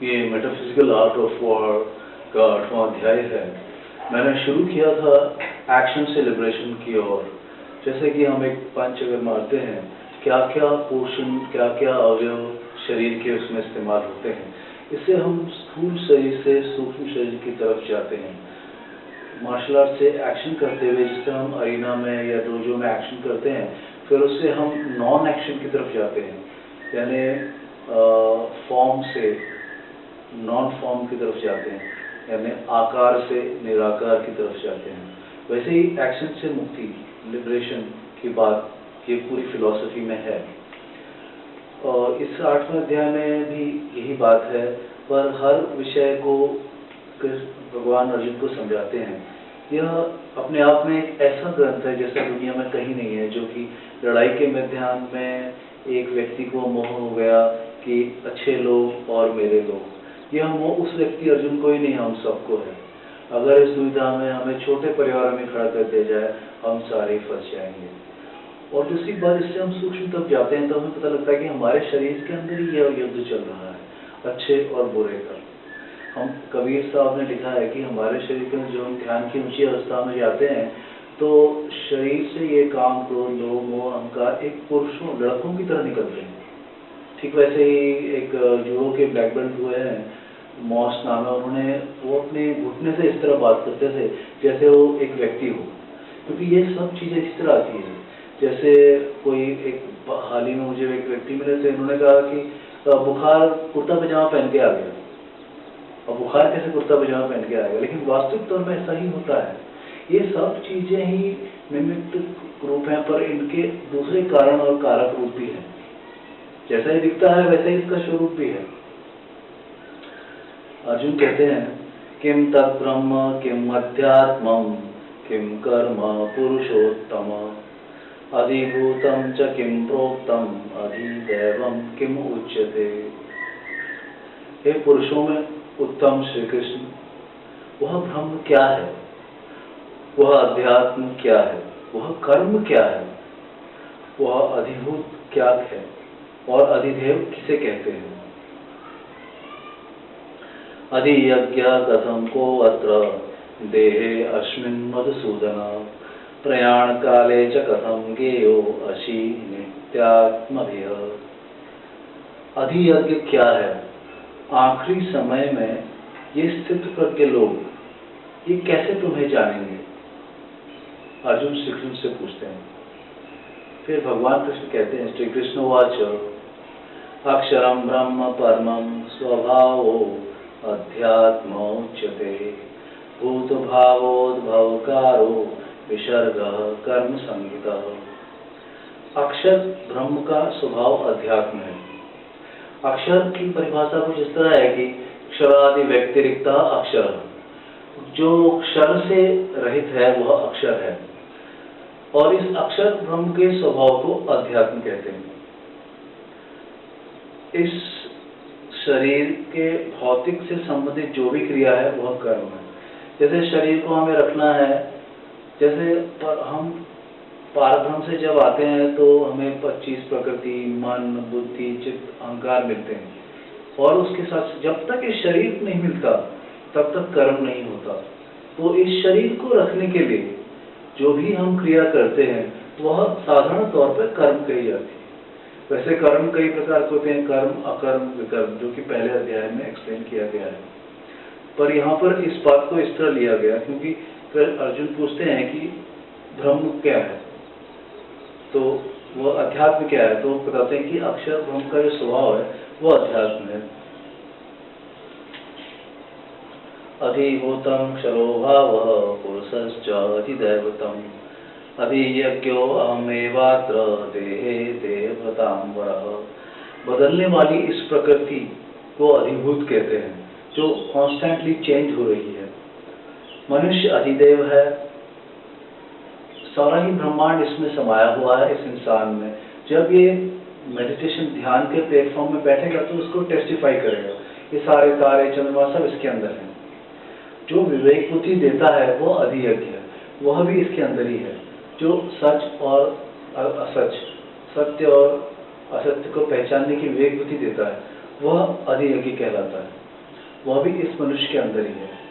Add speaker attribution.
Speaker 1: ये metaphysical art of war का 8वां अध्याय है। मैंने शुरू किया था एक्शन से लिबरेशन की ओर। जैसे कि हम एक पंच अगर मारते हैं, क्या क्या पोर्शन, क्या क्या अवयव शरीर के उसमें इस्तेमाल होते हैं, इससे हम स्थूल शरीर से सूक्ष्म शरीर की तरफ जाते हैं। मार्शल आर्ट से एक्शन करते हुए, जिससे हम अरीना में या डोजो में एक्शन करते हैं, फिर उससे हम नॉन एक्शन की तरफ जाते हैं, यानी फॉर्म से नॉन फॉर्म की तरफ जाते हैं, यानी आकार से निराकार की तरफ जाते हैं। वैसे ही एक्शन से मुक्ति, लिबरेशन की बात ये पूरी फिलॉसफी में है। और इस 8वें अध्याय में भी यही बात है, पर हर विषय को भगवान अर्जुन को समझाते हैं। यह अपने आप में एक ऐसा ग्रंथ है जैसा दुनिया में कहीं नहीं है, जो कि लड़ाई के मैदान में एक व्यक्ति को मोह हो गया कि अच्छे लोग और मेरे लोग। यह मोह उस व्यक्ति अर्जुन को ही नहीं, हम सबको है। अगर इस दुविधा में हमें छोटे परिवार में खड़ा कर दिया जाए, हम सारे फंस जाएंगे। और दूसरी बात, इससे हम सूक्ष्म तक जाते हैं तो हमें पता लगता है कि हमारे शरीर के अंदर ही यह युद्ध चल रहा है, अच्छे और बुरे का। हम कबीर साहब ने लिखा है कि हमारे शरीर के अंदर जो हम ध्यान की ऊंची अवस्था में जाते हैं, तो शरीर से ये काम, क्रोध, लोभ, मोह, अहंकार एक पुरुषों, लड़कों की तरह निकलते हैं। ठीक वैसे ही एक जुडो के ब्लैक बेल्ट हुए हैं, मॉस नाम है, उन्होंने वो अपने घुटने से इस तरह बात करते थे जैसे वो एक व्यक्ति हो, क्योंकि ये सब चीज़ें इस तरह आती है। जैसे कोई एक हाल ही में मुझे एक व्यक्ति मिले थे, उन्होंने कहा कि बुखार कुर्ता पजामा पहन के आ गया। अब बुखार कैसे कुर्ता पजामा पहन के आएगा? लेकिन वास्तविक तौर में ऐसा ही होता है। ये सब चीजें ही निमित्त रूप हैं, पर इनके दूसरे कारण और कारक रूप भी हैं। जैसा ही दिखता है वैसा ही इसका स्वरूप भी है। अर्जुन कहते हैं, किम तत् ब्रह्म किम अध्यात्मम किम कर्म पुरुषोत्तम अधिभूतम च किम प्रोक्तम अधिदैवम किम उच्यते। हे पुरुषों में उत्तम श्री कृष्ण, वह ब्रह्म क्या है, वह अध्यात्म क्या है, वह कर्म क्या है, वह अधिभूत क्या है, और अधिदेव किसे कहते हैं। अधियज्ञ कथम को अत्र देहे अस्मिन् मधुसूदन प्रयाण काले च कथम गेयो अशी नित्यात्मभिः। अधियज्ञ क्या है? आखिरी समय में ये स्थित प्रज्ञ लोग ये कैसे तुम्हें जानेंगे? अर्जुन श्री कृष्ण से पूछते हैं। फिर भगवान कृष्ण कहते हैं, श्री कृष्ण वाच अक्षरम ब्रह्म परमं स्वभावो अध्यात्मोच्यते भूत भावोद्भवकारो विसर्गः कर्म संहितः। अक्षर ब्रह्म का स्वभाव अध्यात्म है। अक्षर की परिभाषा कुछ इस तरह है कि क्षरादि व्यतिरिक्त अक्षर, जो क्षर से रहित है वह अक्षर है। और इस अक्षर ब्रह्म के स्वभाव को अध्यात्म कहते हैं। इस शरीर के भौतिक से संबंधित जो भी क्रिया है वह कर्म है। जैसे शरीर को हमें रखना है, जैसे हम पारब्रह्म से जब आते हैं तो हमें 25 प्रकृति, मन, बुद्धि, चित्त, अहंकार मिलते हैं, और उसके साथ जब तक ये शरीर नहीं मिलता तब तक कर्म नहीं होता। तो इस शरीर को रखने के लिए जो भी हम क्रिया करते हैं वह साधारण तौर पर कर्म कही जाती है। वैसे कर्म कई प्रकार के होते हैं, कर्म, अकर्म, विकर्म, जो कि पहले अध्याय में एक्सप्लेन किया गया है। पर यहाँ पर इस बात को इस तरह लिया गया क्योंकि फिर अर्जुन पूछते हैं कि ब्रह्म क्या है, तो वह अध्यात्म क्या है, तो बताते हैं कि अक्षर ब्रह्म का जो स्वभाव है वह अध्यात्म है। अधिभूतम क्षरो भावः पुरुषश्च अधिदैवतम् अधियज्ञो अहमेवात्र देहे देहभृताम्बरः। बदलने वाली इस प्रकृति को अधिभूत कहते हैं, जो कॉन्स्टेंटली चेंज हो रही है। मनुष्य अधिदेव है। सारा ही ब्रह्मांड इसमें समाया हुआ है, इस इंसान में। जब ये मेडिटेशन ध्यान के प्लेटफॉर्म में बैठेगा तो उसको टेस्टिफाई करेगा। ये सारे तारे, चंद्रमा सब इसके अंदर है। जो विवेक बुद्धि देता है वो अधियज्ञ है, वह भी इसके अंदर ही है। जो सच और असच, सत्य और असत्य को पहचानने की विवेक बुद्धि देता है वह अधियज्ञ कहलाता है। वह भी इस मनुष्य के अंदर ही है।